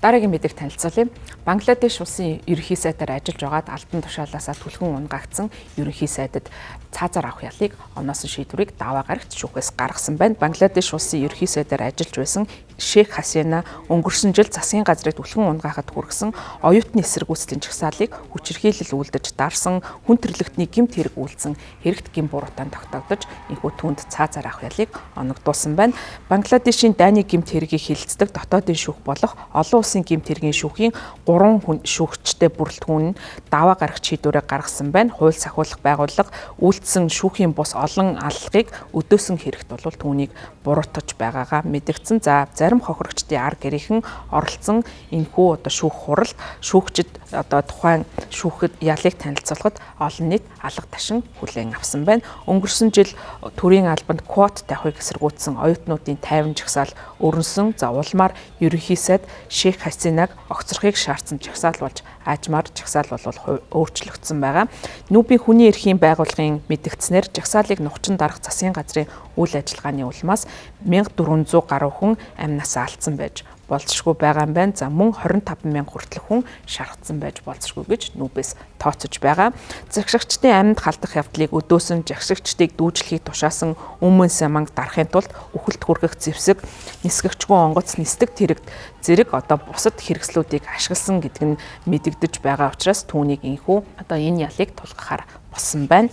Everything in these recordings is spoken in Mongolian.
Дараагийн мэдээг танилцуулъя. Бангладеш улсын ерөнхий сайдаар ажиллаж байгаад албан тушаалаасаа түлхэн унгагдсан ерөнхий сайдад цаазаар авах ялыг оноос нь шийдвэрийг даваа гарагт шүүхээс гаргасан байна. Бангладеш улсын ерөнхий сайдаар ажиллаж байсан Шейх Хасина өнгөрсөн жил засгийн газрыг түлхэн унгаахад хүргэсэн оюутны эсэргүүцлийн жагсаалыг хүчирхийлэл үлдэж дарсан хүн төрлөختний гэмт хэрэг үйлдсэн хэрэгт гин буруутаан тогтоогдож энэхүү түүнд цаазаар авах ялыг оногдуулсан байна. Бангладешийн дайны гэмт хэргийг хилцдэг дотоодын шүүх болох олон улсын гэмт хэргийн шүүхийн 3 шүүгчтэй бүрэлдэхүүн нь даваа гарах шийдвэрээ гаргасан байна. Хууль сахиулах байгууллага үйлдсэн шүүхийн бус олон аллагыг өдөөсөн хэрэгт бол түүнийг буруутгаж байгаагаа мэдгдсэн. За зарим хохирогчдын ар гэрийнхэн оролцсон энэхүү шүүх хурал шүүгчид тухайн шүүхэд ялыг танилцуулахад олон нийт алга ташин хүлээн авсан байна. Өнгөрсөн жил төрийн албанд квот тавихыг эсэргүүцсэн оюутнуудын 50 жагсаал өрнсөн. За улмаар ерөнхий сайд Шейх Хасинаг огцрохыг шаардсан жагсаал болж аажмаар жагсаал бол өөрчлөгдсөн байгаа. Нүүбийн хүний эрхийн байгууллагын мэдгдснээр жагсаалыг нухчин дарах засгийн газрын үйл ажиллагааны улмаас 1400 гаруй хүн амнасаа алдсан байж болцсохгүй байгаа юм байна. За мөн 25,000 хүртэлх хүн шархсан байж болцсохгүй гэж нүүбээс тооцож байгаа. Жагсагчдын амьд халдах явдлыг өдөөсөн жагсагчдыг дүүжлэхийг тушаасан өмнө саманг дарахын тулд үхэлд хүргэх зэвсэг нисгэгчгүй онгоц нисдэг зэрэг бусад хэрэгслүүдийг ашигласан гэдэг нь мэдэгдэж байгаа учраас түүнийг энэхүү энэ ялыг тулгахаар болсон байна.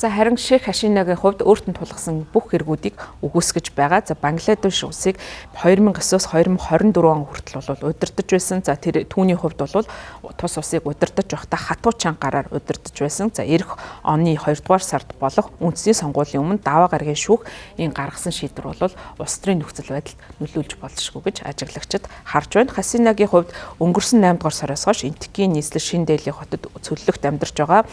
За харин Шейх Хасинагийн хувьд өөрт нь тулгасан бүх хэрэгүүдийг үгүйсгэж байгаа. За Бангладеш улсыг 2009-оос 2024 он хүртэл бол удирдах байсан. За тэр түүний хувьд бол тус улсыг удирдах байхдаа хатуу чангараар удирдах байсан. За эх оны 2 дугаар сард болох үндэсний сонгуулийн өмнө даваа гарагийн шүүх энэ гаргасан шийдвэр бол улс төрийн нөхцөл байдалд нөлөөлж болзошгүй гэж ажиглагчид харж байна. Хасинагийн хувьд өнгөрсөн 8 дугаар сараас хойш энтхийн нийслэл Шинэ Дели хотод цөллөгт амьдарч байгаа.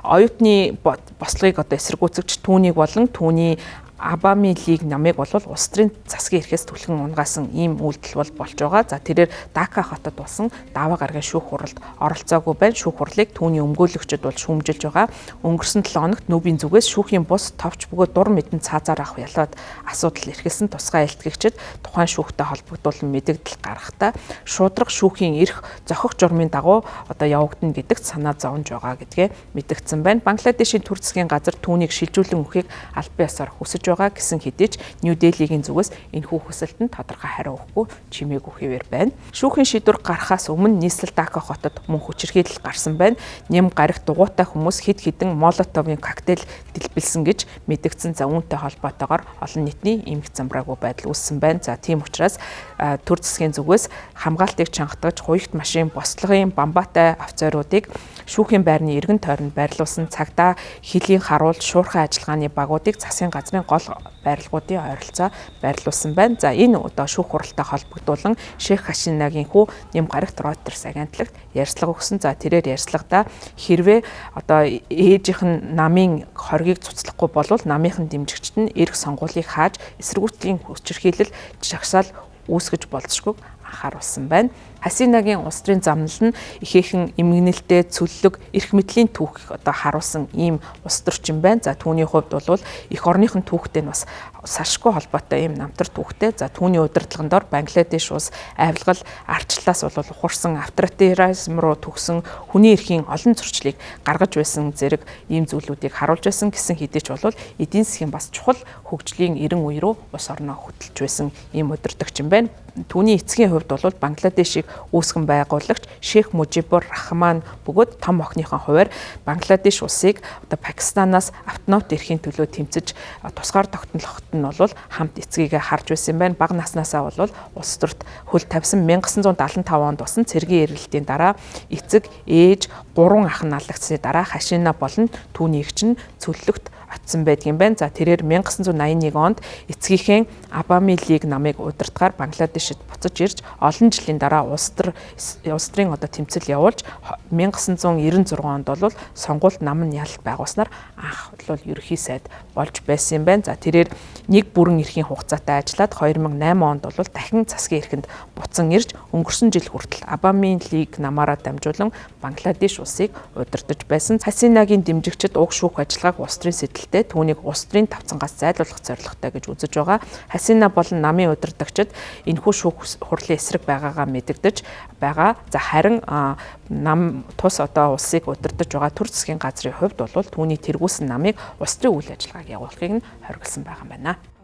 Оюутны бослогыг эсэргүүцэгч түүнийг болон түүний Абами лиг намыг бол улс төрийн засгийн эрхээс түлхэн унгаасан ийм үйлдэл болж байгаа. За тэрээр Дака хотод болсон даваа гарагийн шүүх хуралд оролцоогүй байна. Шүүх хурлыг түүний өмгөөлөгчд бол шүүмжилж байгаа. Өнгөрсөн 7 хоногт нүүбийн зүгээс шүүхийн бус товч бөгөөд дур мэдэн цаазаар авах ялаад асуудал эрхэлсэн тусгай илтгэгчид тухайн шүүхтэй холбогдуулан мэдэгдэл гаргахдаа шударга шүүхийн эрх зохих журмын дагуу явагдана гэдэгт санаа зовж байгаа гэдгээ мэдгдсэн байна. Бангладешийн төр засгийн газар түүнийг шилжүүлэн өгөхийг албан ёсоор хүсэж байгаа гэсэн хэдий ч Нью Делигийн зүгээс энэхүү хүсэлтэнд тодорхой хариу өгөхгүй чимээгүй хэвээр байна. Шүүхийн шийдвэр гарахаас өмнө нийслэл Дака хотод мөн хүчирхийлэл гарсан байна. Нэм гарагт дугуйтай хүмүүс хэд хэдэн молотовын коктейл дэлбэлсэн гэж мэдгдсэн. За үүнтэй холбоотойгоор олон нийтний эмх замбраагүй байдал үүссэн байна. За тийм учраас төр засгийн зүгээс хамгаалтыг чангатгаж хуягт машин бослогын бамбаатай офицеруудыг шүүхийн байрны эргэн тойронд байрлуулсан. Цагдаа хилийн харуулж шуурхай ажиллагааны багуудыг засгийн газрын гол байрлагуудын ойролцоо байрлуулсан байна. За энэ шүүх хуралтай холбогдуулан Шейх Хасинагийн хүү нэм гарагт Reuters агентлагт ярьцлага өгсөн. За тэрээр ярьцлагада хэрвээ ээжийнх нь намын хоргийг цуцлахгүй болвол намынхын дэмжигчд нь эрх сонгуулийг хааж эсэргүүцлийн хүчирхийлэл жагсаал үүсгэж болзошгүй анхааруулсан байна. Хасинагийн улс төрийн замнал нь ихээхэн эмгэнэлтэй цөллөг эрх мэдлийн түүх харуулсан ийм улс төрчин байна. За түүний хувьд бол эх орныхын түүхтэй нь бас салшгүй холбоотой ийм намтар түүхтэй. За түүний удирдлагын дор Бангладеш улс авилгал арчлаас бол ухарсан авторитаризм руу төгсөн хүний эрхийн олон зөрчлийг гаргаж байсан зэрэг ийм зүйлүүдийг харуулж байсан гэсэн хэдий ч бол эдийн засгийн бас чухал хөгжлийн 90 үе рүү улс орноо хөтлөж байсан ийм удирдагч юм байна. Түүний эцгийн хувьд бол Бангладешийг үүсгэн байгуулагч Шейх Мужибур Рахман бөгөөд том охиныхон хувьар Бангладеш улсыг Пакистанаас автономт эрхийн төлөө тэмцэж тусгаар тогтнолоход нь бол хамт эцгийгээ харж байсан юм байна. Бага наснаасаа бол улс төрт хөл тавьсан 1975 онд болсон цэргийн эргэлтийн дараа эцэг, ээж, 3 ах нь алагдсны дараа Хасина болон түүний эгч нь цөллөгт очсон байдгийн байна. За тэрээр 1981 онд эцгийнхээ Абами лиг намыг удирдахаар Бангладешид буцаж ирж олон жилийн дараа улс төрийн тэмцэл явуулж 1996 онд бол сонгуульд намын ялалт байгуулснаар анх бол ерөнхий сайд болж байсан юм байна. За тэрээр нэг бүрэн эрхийн хугацаатай ажиллаад 2008 онд бол дахин засгийн эрхэнд буцан ирж өнгөрсөн жил хүртэл Абами лиг намаараа дамжуулан Бангладеш улсыг удирдах байсан. Хасинагийн дэмжигчид уг шүүх ажиллагааг улс төрийн үүдэлтэй түүнийг улс төрийн тавцангаас зайлуулах зорилготой гэж үзэж байгаа. Хасина болон намын удирдагчид энэхүү шүүх хурлын эсрэг байгаагаа мэдэгдэж байгаа. За харин нам тус одоо улсыг удирдах байгаа төр засгийн газрын хувьд бол түүний тэргүүлсэн намыг улс төрийн үйл ажиллагааг явуулахыг нь хориглосон байгаа юм байна.